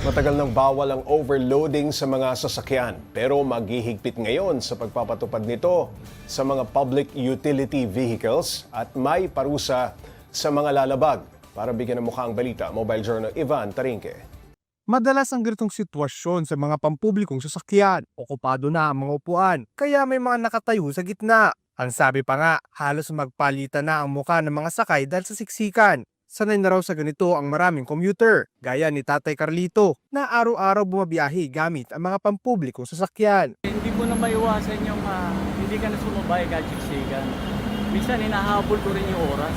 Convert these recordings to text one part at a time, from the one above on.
Matagal nang bawal ang overloading sa mga sasakyan pero maghihigpit ngayon sa pagpapatupad nito sa mga public utility vehicles at may parusa sa mga lalabag. Para bigyan ng mukha ang balita, Mobile Journal Ivan Tarinque. Madalas ang ganitong sitwasyon sa mga pampublikong sasakyan. Okupado na ang mga upuan, kaya may mga nakatayo sa gitna. Ang sabi pa nga, halos magpalitan na ang muka ng mga sakay dahil sa siksikan. Sanay na raw sa ganito ang maraming commuter, gaya ni Tatay Carlito, na araw-araw bumabiyahe gamit ang mga pampublikong sasakyan. Hindi mo na maiwasan yung hindi ka na sumabay kahit siksikan. Minsan hinahabol ko rin yung oras.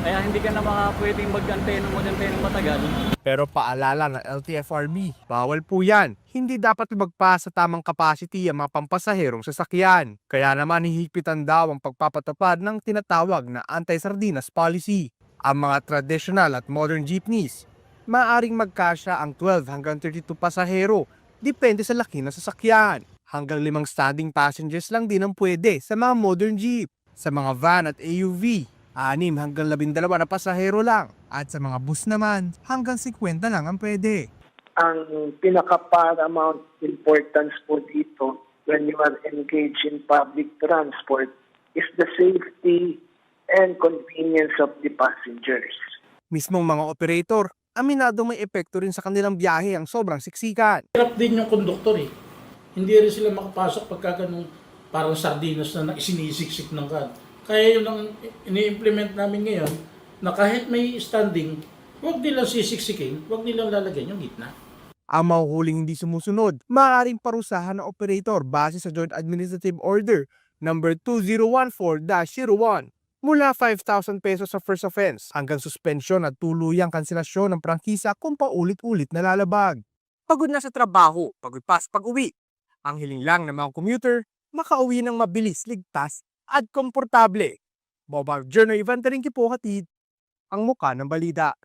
Kaya hindi ka na pwedeng mag-antay ng matagal. Pero paalala ng LTFRB, bawal po yan. Hindi dapat lumagpas sa tamang capacity ang mga pampasaherong sasakyan. Kaya naman hihigpitan daw ang pagpapatupad ng tinatawag na anti-sardinas policy. Ang mga traditional at modern jeepneys, maaring magkasya ang 12 hanggang 32 pasahero, depende sa laki ng sasakyan. Hanggang 5 standing passengers lang din ang pwede sa mga modern jeep. Sa mga van at AUV, 6 hanggang 12 na pasahero lang. At sa mga bus naman, hanggang 50 lang ang pwede. Ang pinaka-paramount importance po dito when you are engaged in public transport is the safety and convenience of the passengers. Mismong mga operator, aminado may epekto rin sa kanilang biyahe ang sobrang siksikan. Hirap din yung konduktor eh. Hindi rin sila makapasok pagka ganung parang sardinas na isinisiksik ng kan. Kaya yun ang ini-implement namin ngayon na kahit may standing, huwag nilang sisiksikin, huwag nilang lalagyan yung gitna. Ang mahuhuling hindi sumusunod, maaaring parusahan ng operator base sa Joint Administrative Order number 2014-01 mula 5,000 pesos sa first offense hanggang suspensyon at tuluyang kanselasyon ng prangkisa kung paulit-ulit na lalabag. Pagod na sa trabaho, pagod pa sa pag-uwi. Ang hiling lang ng mga commuter, makauwi ng mabilis, ligtas at komportable. Mobile Journal Ivan Tarinque po hatid ang muka ng balita.